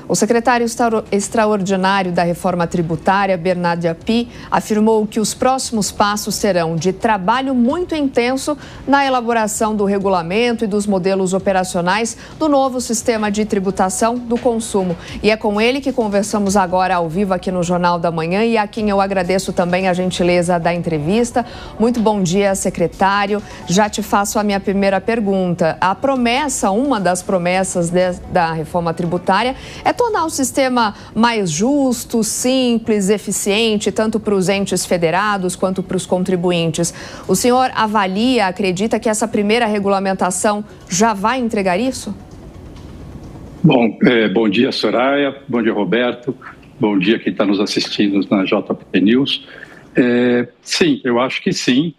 O secretário extraordinário da reforma tributária, Bernard Api, afirmou que os próximos passos serão de trabalho muito intenso na elaboração do regulamento e dos modelos operacionais do novo sistema de tributação do consumo. E é com ele que conversamos agora ao vivo aqui no Jornal da Manhã e a quem eu agradeço também a gentileza da entrevista. Muito bom dia, secretário. Já te faço a minha primeira pergunta. A promessa, uma das promessas da reforma tributária é tornar o sistema mais justo, simples, eficiente, tanto para os entes federados quanto para os contribuintes. O senhor avalia, acredita que essa primeira regulamentação já vai entregar isso? Bom dia, Soraya, bom dia, Roberto, bom dia quem está nos assistindo na JP News. Sim, eu acho que sim.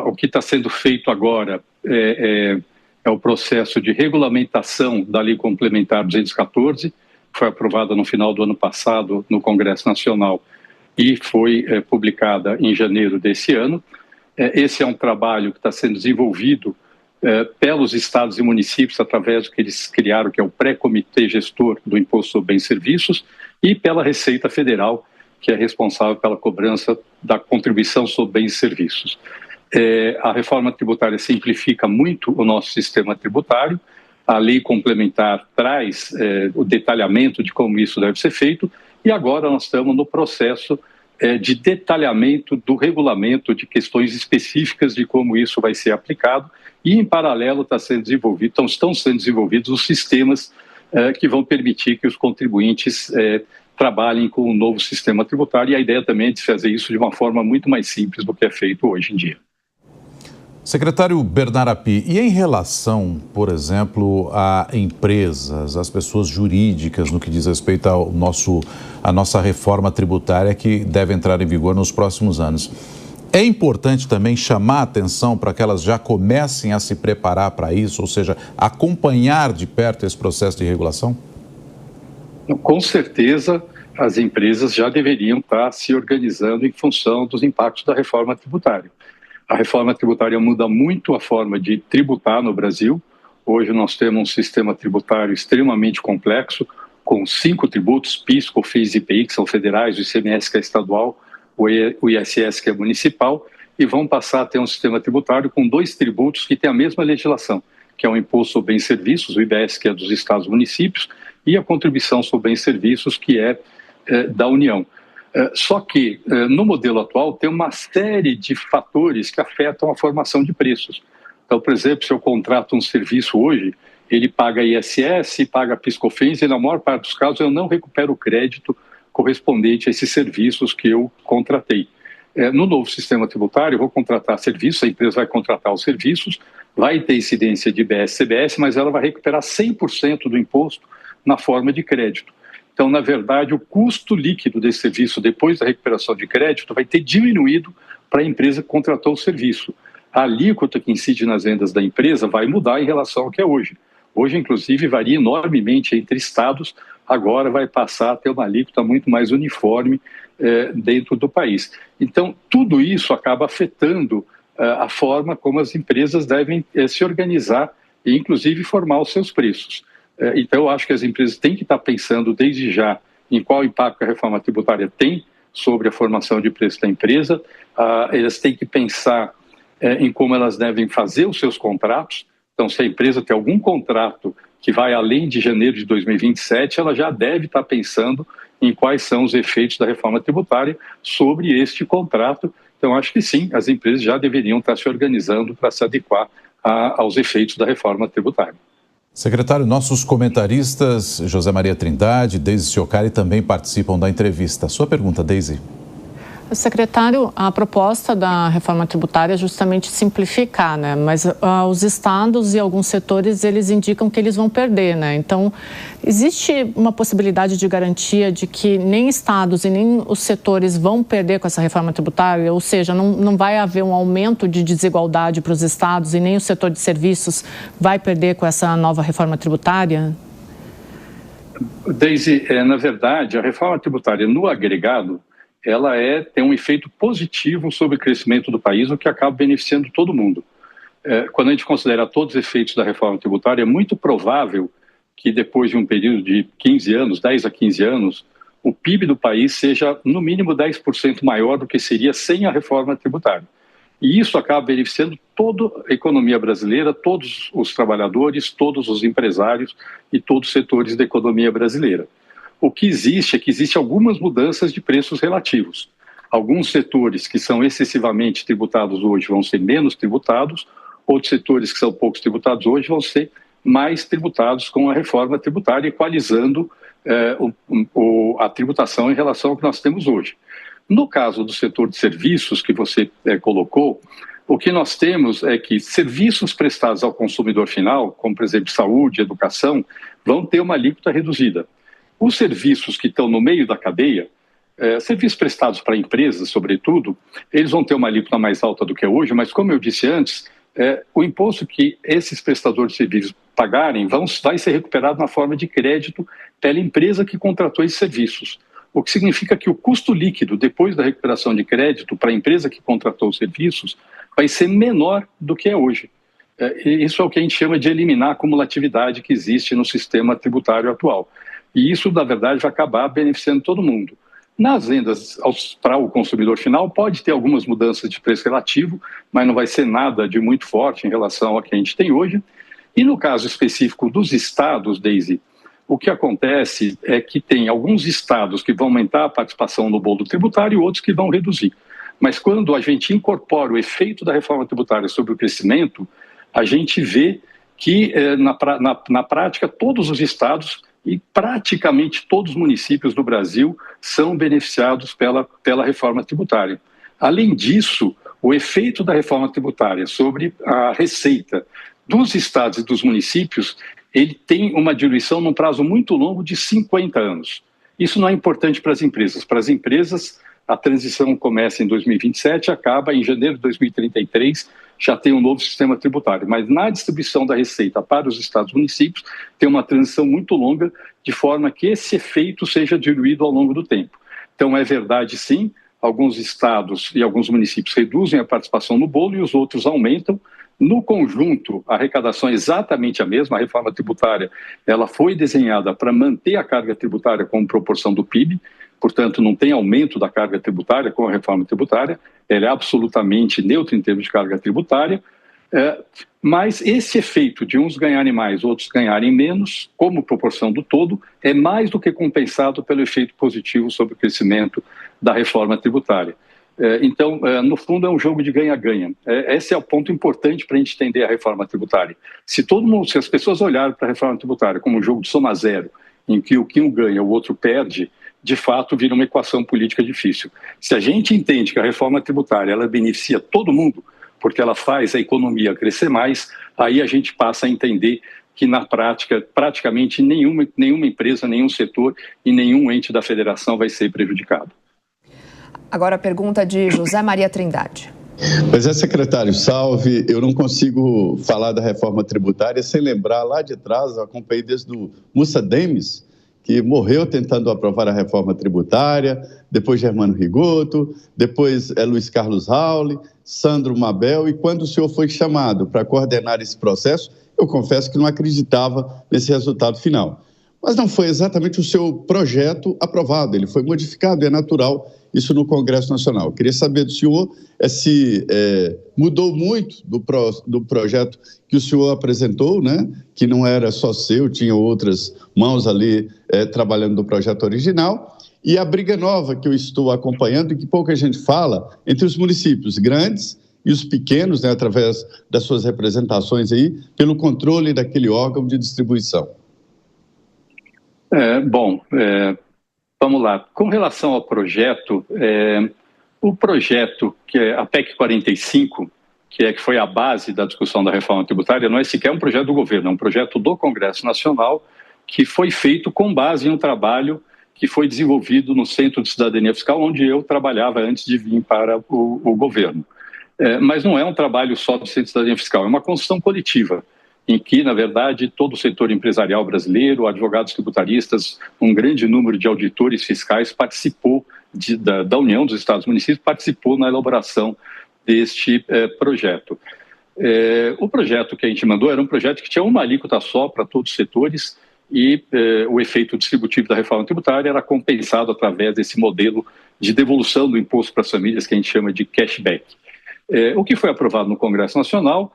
O que está sendo feito agora é o processo de regulamentação da Lei Complementar 214, que foi aprovada no final do ano passado no Congresso Nacional e foi publicada em janeiro desse ano. Esse é um trabalho que está sendo desenvolvido pelos estados e municípios através do que eles criaram, que é o pré-comitê gestor do Imposto sobre Bens e Serviços, e pela Receita Federal, que é responsável pela cobrança da contribuição sobre bens e serviços. A reforma tributária simplifica muito o nosso sistema tributário. A lei complementar traz o detalhamento de como isso deve ser feito e agora nós estamos no processo de detalhamento do regulamento de questões específicas de como isso vai ser aplicado e, em paralelo, estão sendo desenvolvidos os sistemas que vão permitir que os contribuintes trabalhem com o novo sistema tributário e a ideia também é de fazer isso de uma forma muito mais simples do que é feito hoje em dia. Secretário Bernard Api, e em relação, por exemplo, a empresas, as pessoas jurídicas, no que diz respeito à nossa reforma tributária que deve entrar em vigor nos próximos anos, é importante também chamar a atenção para que elas já comecem a se preparar para isso, ou seja, acompanhar de perto esse processo de regulação? Com certeza, as empresas já deveriam estar se organizando em função dos impactos da reforma tributária. A reforma tributária muda muito a forma de tributar no Brasil. Hoje nós temos um sistema tributário extremamente complexo, com 5 tributos, PIS, COFINS e IPI, que são federais, o ICMS, que é estadual, o ISS, que é municipal, e vão passar a ter um sistema tributário com 2 tributos que têm a mesma legislação, que é o Imposto sobre Bens e Serviços, o IBS, que é dos estados e municípios, e a Contribuição sobre Bens e Serviços, que é da União. Só que, no modelo atual, tem uma série de fatores que afetam a formação de preços. Então, por exemplo, se eu contrato um serviço hoje, ele paga ISS, paga PIS/COFINS, e na maior parte dos casos eu não recupero o crédito correspondente a esses serviços que eu contratei. No novo sistema tributário, eu vou contratar serviços, a empresa vai contratar os serviços, vai ter incidência de IBS, CBS, mas ela vai recuperar 100% do imposto na forma de crédito. Então, na verdade, o custo líquido desse serviço, depois da recuperação de crédito, vai ter diminuído para a empresa que contratou o serviço. A alíquota que incide nas vendas da empresa vai mudar em relação ao que é hoje. Hoje, inclusive, varia enormemente entre estados, agora vai passar a ter uma alíquota muito mais uniforme dentro do país. Então, tudo isso acaba afetando a forma como as empresas devem se organizar e, inclusive, formar os seus preços. Então, eu acho que as empresas têm que estar pensando desde já em qual impacto a reforma tributária tem sobre a formação de preço da empresa. Elas têm que pensar em como elas devem fazer os seus contratos. Então, se a empresa tem algum contrato que vai além de janeiro de 2027, ela já deve estar pensando em quais são os efeitos da reforma tributária sobre este contrato. Então, acho que sim, as empresas já deveriam estar se organizando para se adequar aos efeitos da reforma tributária. Secretário, nossos comentaristas José Maria Trindade, Deise Ciocari também participam da entrevista. Sua pergunta, Deise. Secretário, a proposta da reforma tributária é justamente simplificar, né? Mas os estados e alguns setores, eles indicam que eles vão perder, né? Então, existe uma possibilidade de garantia de que nem estados e nem os setores vão perder com essa reforma tributária? Ou seja, não vai haver um aumento de desigualdade para os estados e nem o setor de serviços vai perder com essa nova reforma tributária? Deise, na verdade, a reforma tributária no agregado, ela tem um efeito positivo sobre o crescimento do país, o que acaba beneficiando todo mundo. Quando a gente considera todos os efeitos da reforma tributária, é muito provável que depois de um período de 15 anos, 10 a 15 anos, o PIB do país seja no mínimo 10% maior do que seria sem a reforma tributária. E isso acaba beneficiando toda a economia brasileira, todos os trabalhadores, todos os empresários e todos os setores da economia brasileira. O que existe é que existem algumas mudanças de preços relativos. Alguns setores que são excessivamente tributados hoje vão ser menos tributados, outros setores que são poucos tributados hoje vão ser mais tributados com a reforma tributária, equalizando a tributação em relação ao que nós temos hoje. No caso do setor de serviços que você colocou, o que nós temos é que serviços prestados ao consumidor final, como por exemplo saúde, educação, vão ter uma alíquota reduzida. Os serviços que estão no meio da cadeia, serviços prestados para empresas, sobretudo, eles vão ter uma alíquota mais alta do que é hoje, mas como eu disse antes, o imposto que esses prestadores de serviços pagarem vai ser recuperado na forma de crédito pela empresa que contratou esses serviços. O que significa que o custo líquido, depois da recuperação de crédito para a empresa que contratou os serviços, vai ser menor do que é hoje. Isso é o que a gente chama de eliminar a acumulatividade que existe no sistema tributário atual. E isso, na verdade, vai acabar beneficiando todo mundo. Nas vendas para o consumidor final, pode ter algumas mudanças de preço relativo, mas não vai ser nada de muito forte em relação ao que a gente tem hoje. E no caso específico dos estados, Daisy, o que acontece é que tem alguns estados que vão aumentar a participação no bolo tributário e outros que vão reduzir. Mas quando a gente incorpora o efeito da reforma tributária sobre o crescimento, a gente vê que, na prática, todos os estados e praticamente todos os municípios do Brasil são beneficiados pela reforma tributária. Além disso, o efeito da reforma tributária sobre a receita dos estados e dos municípios, ele tem uma diluição num prazo muito longo de 50 anos. Isso não é importante para as empresas. Para as empresas, a transição começa em 2027, acaba em janeiro de 2033, já tem um novo sistema tributário. Mas na distribuição da receita para os estados e municípios, tem uma transição muito longa, de forma que esse efeito seja diluído ao longo do tempo. Então, é verdade, sim, alguns estados e alguns municípios reduzem a participação no bolo e os outros aumentam. No conjunto, a arrecadação é exatamente a mesma. A reforma tributária ela foi desenhada para manter a carga tributária como proporção do PIB, portanto, não tem aumento da carga tributária com a reforma tributária, ela é absolutamente neutra em termos de carga tributária, mas esse efeito de uns ganharem mais, outros ganharem menos, como proporção do todo, é mais do que compensado pelo efeito positivo sobre o crescimento da reforma tributária. Então, no fundo, é um jogo de ganha-ganha. Esse é o ponto importante para a gente entender a reforma tributária. Se as pessoas olharem para a reforma tributária como um jogo de soma zero, em que um ganha, o outro perde, de fato vira uma equação política difícil. Se a gente entende que a reforma tributária ela beneficia todo mundo, porque ela faz a economia crescer mais, aí a gente passa a entender que na prática, praticamente nenhuma empresa, nenhum setor e nenhum ente da federação vai ser prejudicado. Agora a pergunta de José Maria Trindade. Pois é, secretário, salve. Eu não consigo falar da reforma tributária sem lembrar lá de trás, eu acompanhei desde o Mussa Demis, que morreu tentando aprovar a reforma tributária, depois Germano Rigoto, depois Luiz Carlos Rauli, Sandro Mabel, e quando o senhor foi chamado para coordenar esse processo, eu confesso que não acreditava nesse resultado final. Mas não foi exatamente o seu projeto aprovado, ele foi modificado, é natural isso no Congresso Nacional. Eu queria saber do senhor se mudou muito do projeto que o senhor apresentou, né? Que não era só seu, tinha outras mãos ali trabalhando no projeto original, e a briga nova que eu estou acompanhando e que pouca gente fala entre os municípios grandes e os pequenos, né, através das suas representações aí, pelo controle daquele órgão de distribuição. Vamos lá. Com relação ao projeto, o projeto, que é a PEC 45, que foi a base da discussão da reforma tributária, não é sequer um projeto do governo, é um projeto do Congresso Nacional que foi feito com base em um trabalho que foi desenvolvido no Centro de Cidadania Fiscal, onde eu trabalhava antes de vir para o governo. Mas não é um trabalho só do Centro de Cidadania Fiscal, é uma construção coletiva, em que, na verdade, todo o setor empresarial brasileiro, advogados tributaristas, um grande número de auditores fiscais participou da União dos Estados e Municípios, participou na elaboração deste projeto. O projeto que a gente mandou era um projeto que tinha uma alíquota só para todos os setores e o efeito distributivo da reforma tributária era compensado através desse modelo de devolução do imposto para as famílias, que a gente chama de cashback. O que foi aprovado no Congresso Nacional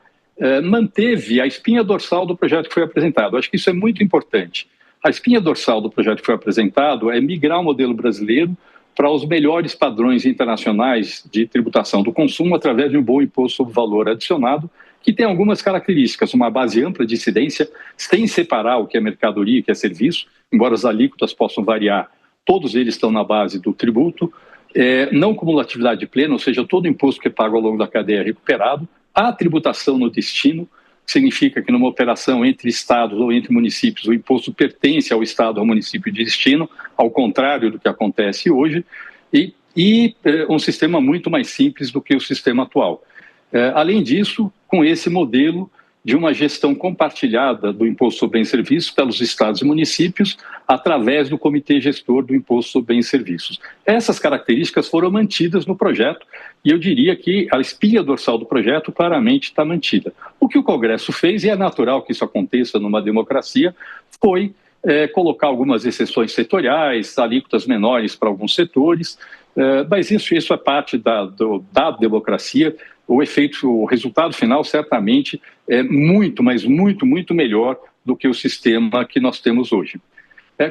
manteve a espinha dorsal do projeto que foi apresentado. Acho que isso é muito importante. A espinha dorsal do projeto que foi apresentado é migrar o modelo brasileiro para os melhores padrões internacionais de tributação do consumo através de um bom imposto sobre valor adicionado, que tem algumas características, uma base ampla de incidência, sem separar o que é mercadoria e o que é serviço, embora as alíquotas possam variar, todos eles estão na base do tributo, não cumulatividade plena, ou seja, todo imposto que é pago ao longo da cadeia é recuperado, a tributação no destino, que significa que numa operação entre estados ou entre municípios, o imposto pertence ao estado ou ao município de destino, ao contrário do que acontece hoje, e um sistema muito mais simples do que o sistema atual. Além disso, com esse modelo de uma gestão compartilhada do Imposto sobre Bens e Serviços pelos estados e municípios através do Comitê Gestor do Imposto sobre Bens e Serviços. Essas características foram mantidas no projeto e eu diria que a espinha dorsal do projeto claramente está mantida. O que o Congresso fez, e é natural que isso aconteça numa democracia, foi colocar algumas exceções setoriais, alíquotas menores para alguns setores, mas isso é parte da democracia. O resultado final certamente é muito, mas muito, muito melhor do que o sistema que nós temos hoje.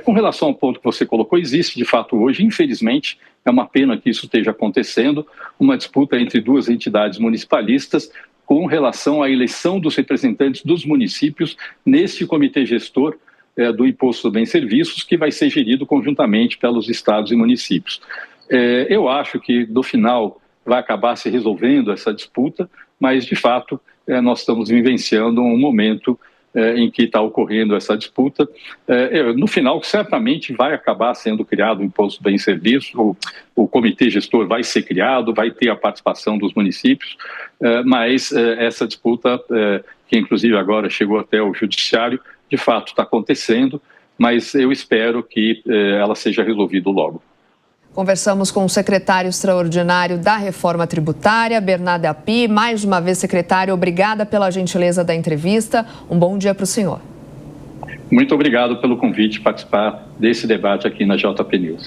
Com relação ao ponto que você colocou, existe de fato hoje, infelizmente, é uma pena que isso esteja acontecendo, uma disputa entre duas entidades municipalistas com relação à eleição dos representantes dos municípios neste comitê gestor do Imposto sobre Bens e Serviços, que vai ser gerido conjuntamente pelos estados e municípios. Eu acho que, no final, vai acabar se resolvendo essa disputa, mas, de fato, nós estamos vivenciando um momento em que está ocorrendo essa disputa. No final, certamente vai acabar sendo criado o Imposto sobre Bens e Serviços, o comitê gestor vai ser criado, vai ter a participação dos municípios, mas essa disputa, que inclusive agora chegou até o judiciário, de fato está acontecendo, mas eu espero que ela seja resolvida logo. Conversamos com o secretário extraordinário da Reforma Tributária, Bernardo Api. Mais uma vez, secretário, obrigada pela gentileza da entrevista. Um bom dia para o senhor. Muito obrigado pelo convite de participar desse debate aqui na JP News.